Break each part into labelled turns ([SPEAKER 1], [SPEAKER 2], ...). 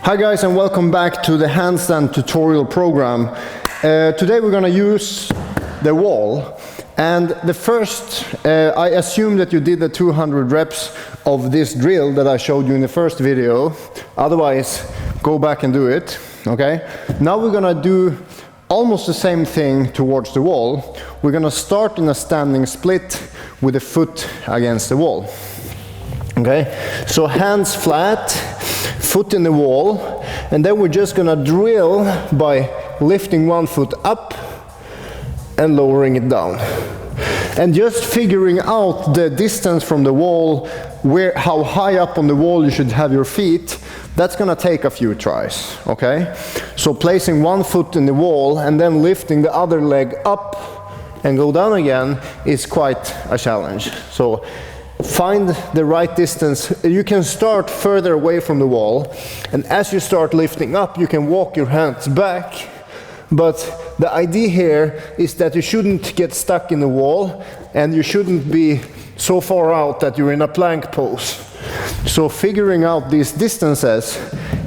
[SPEAKER 1] Hi guys, and welcome back to the handstand tutorial program. Today we're going to use the wall, and the first, I assume that you did the 200 reps of this drill that I showed you in the first video. Otherwise, go back and do it, okay? Now we're going to do almost the same thing towards the wall. We're going to start in a standing split with a foot against the wall. Okay, so hands flat, foot in the wall, and then we're just gonna drill by lifting one foot up and lowering it down. And just figuring out the distance from the wall, how high up on the wall you should have your feet, that's gonna take a few tries, okay? So placing one foot in the wall and then lifting the other leg up and go down again is quite a challenge. So find the right distance. You can start further away from the wall, and as you start lifting up, you can walk your hands back. But the idea here is that you shouldn't get stuck in the wall, and you shouldn't be so far out that you're in a plank pose. So figuring out these distances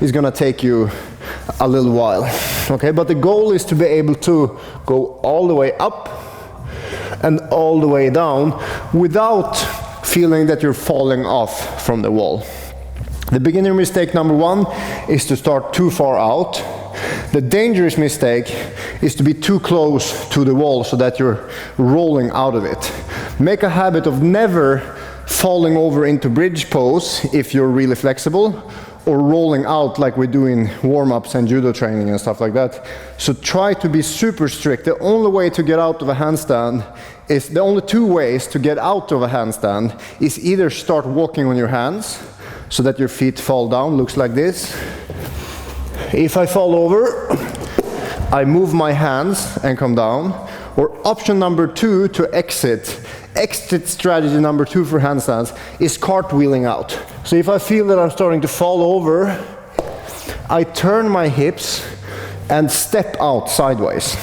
[SPEAKER 1] is going to take you a little while. Okay, but the goal is to be able to go all the way up and all the way down without feeling that you're falling off from the wall. The beginner mistake number one is to start too far out. The dangerous mistake is to be too close to the wall so that you're rolling out of it. Make a habit of never falling over into bridge pose if you're really flexible, or rolling out like we do in warm-ups and judo training and stuff like that. So try to be super strict. The only way to get out of a handstand is, the only two ways to get out of a handstand is either start walking on your hands so that your feet fall down, looks like this. If I fall over, I move my hands and come down. Or option number two to exit strategy number two for handstands is cartwheeling out. So if I feel that I'm starting to fall over, I turn my hips and step out sideways.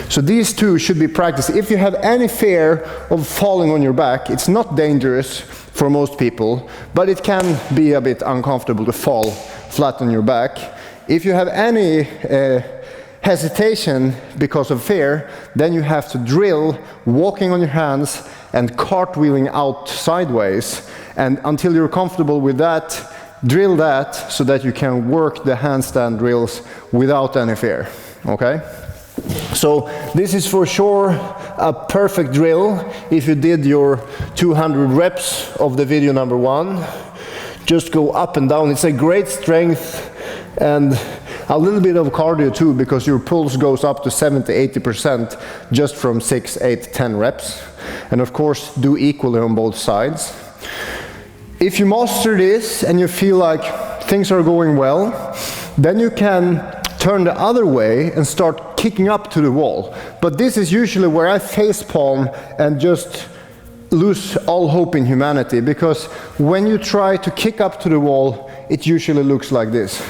[SPEAKER 1] So these two should be practiced. If you have any fear of falling on your back, it's not dangerous for most people, but it can be a bit uncomfortable to fall flat on your back. If you have any hesitation because of fear, then you have to drill walking on your hands and cartwheeling out sideways, and until you're comfortable with that, drill that so that you can work the handstand drills without any fear, okay? So this is for sure a perfect drill if you did your 200 reps of the video number one. Just go up and down. It's a great strength and a little bit of cardio too, because your pulse goes up to 70–80% just from 6, 8, 10 reps. And of course, do equally on both sides. If you master this and you feel like things are going well, then you can turn the other way and start kicking up to the wall. But this is usually where I facepalm and just lose all hope in humanity, because when you try to kick up to the wall, it usually looks like this.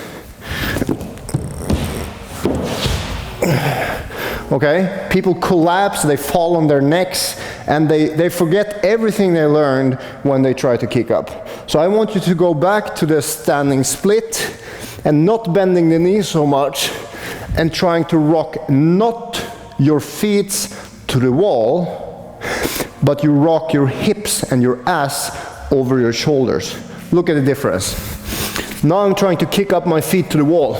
[SPEAKER 1] Okay, people collapse, they fall on their necks, and they forget everything they learned when they try to kick up. So I want you to go back to the standing split and not bending the knees so much, and trying to rock not your feet to the wall, but you rock your hips and your ass over your shoulders. Look at the difference. Now I'm trying to kick up my feet to the wall.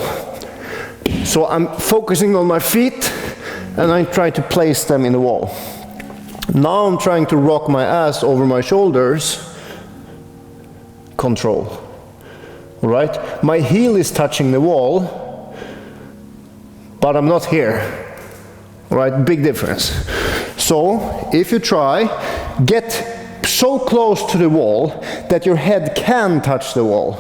[SPEAKER 1] So I'm focusing on my feet and I'm trying to place them in the wall. Now I'm trying to rock my ass over my shoulders. Control. All right? My heel is touching the wall, but I'm not here. All right? Big difference. So if you try, get so close to the wall that your head can touch the wall,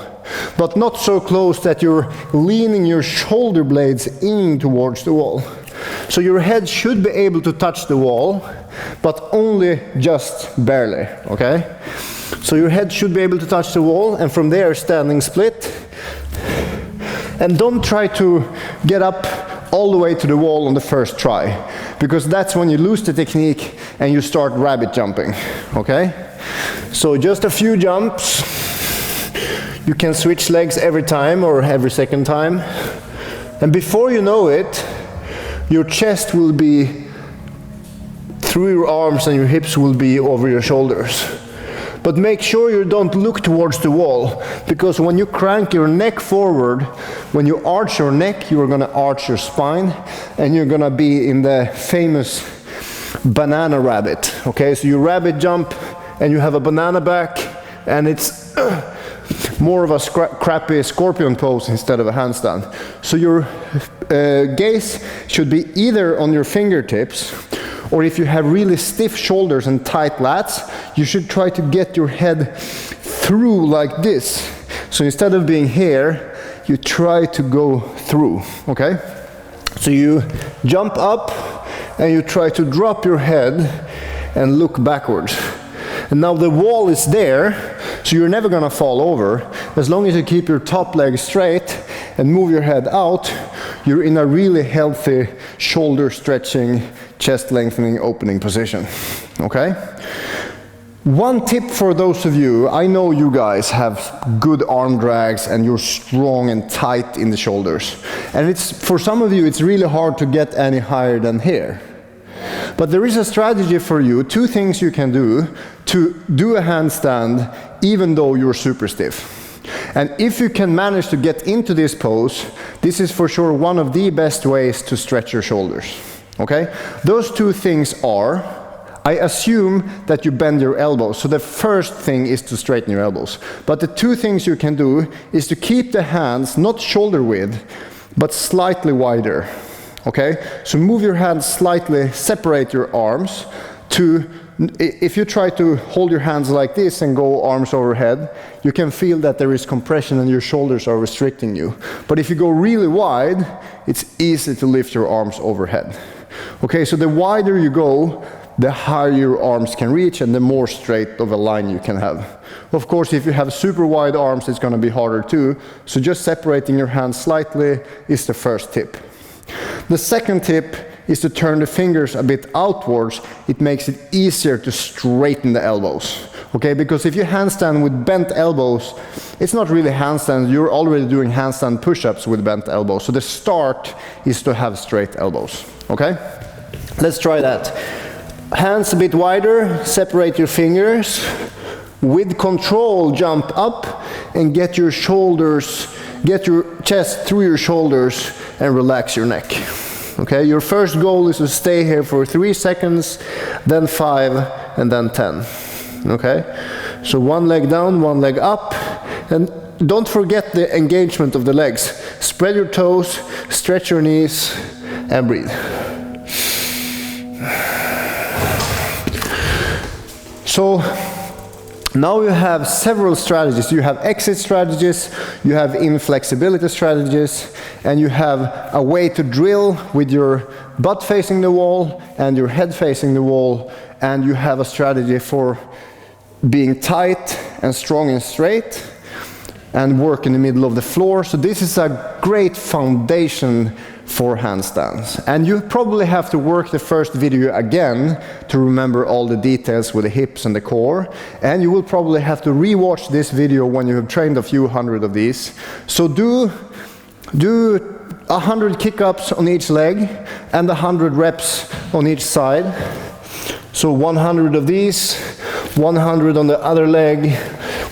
[SPEAKER 1] but not so close that you're leaning your shoulder blades in towards the wall. So your head should be able to touch the wall, but only just barely, okay? So your head should be able to touch the wall, and from there standing split. And don't try to get up all the way to the wall on the first try, because that's when you lose the technique and you start rabbit jumping, okay? So just a few jumps. You can switch legs every time or every second time. And before you know it, your chest will be through your arms and your hips will be over your shoulders. But make sure you don't look towards the wall, because when you crank your neck forward, when you arch your neck, you're gonna arch your spine, and you're gonna be in the famous banana rabbit. Okay, so you rabbit jump, and you have a banana back, and it's more of a crappy scorpion pose instead of a handstand. So your gaze should be either on your fingertips, or if you have really stiff shoulders and tight lats, you should try to get your head through like this. So instead of being here, you try to go through, okay? So you jump up and you try to drop your head and look backwards. And now the wall is there, so you're never gonna fall over. As long as you keep your top leg straight and move your head out, you're in a really healthy shoulder stretching, chest lengthening, opening position, okay? One tip for those of you, I know you guys have good arm drags and you're strong and tight in the shoulders. And it's, for some of you, it's really hard to get any higher than here. But there is a strategy for you, two things you can do to do a handstand even though you're super stiff. And if you can manage to get into this pose, this is for sure one of the best ways to stretch your shoulders. Okay? Those two things are, I assume that you bend your elbows. So the first thing is to straighten your elbows. But the two things you can do is to keep the hands not shoulder width, but slightly wider. Okay? So move your hands slightly, separate your arms to, if you try to hold your hands like this and go arms overhead, you can feel that there is compression and your shoulders are restricting you. But if you go really wide, it's easy to lift your arms overhead. Okay, so the wider you go, the higher your arms can reach and the more straight of a line you can have. Of course, if you have super wide arms, it's going to be harder too. So just separating your hands slightly is the first tip. The second tip is to turn the fingers a bit outwards. It makes it easier to straighten the elbows. Okay, because if you handstand with bent elbows, it's not really handstand, you're already doing handstand push-ups with bent elbows. So the start is to have straight elbows. Okay? Let's try that. Hands a bit wider, separate your fingers. With control, jump up and get your shoulders, get your chest through your shoulders and relax your neck. Okay, your first goal is to stay here for 3 seconds, then 5, and then 10. Okay, so one leg down, one leg up, and don't forget the engagement of the legs. Spread your toes, stretch your knees, and breathe. So now you have several strategies. You have exit strategies, you have inflexibility strategies, and you have a way to drill with your butt facing the wall and your head facing the wall, and you have a strategy for being tight and strong and straight and work in the middle of the floor. So this is a great foundation for handstands. And you probably have to work the first video again to remember all the details with the hips and the core. And you will probably have to rewatch this video when you have trained a few hundred of these. So do 100 kick-ups on each leg and 100 reps on each side. So 100 of these, 100 on the other leg,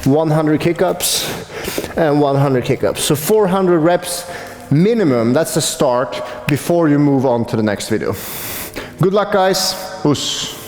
[SPEAKER 1] 100 kick-ups, and 100 kick-ups. So 400 reps minimum, that's the start, before you move on to the next video. Good luck, guys. Us.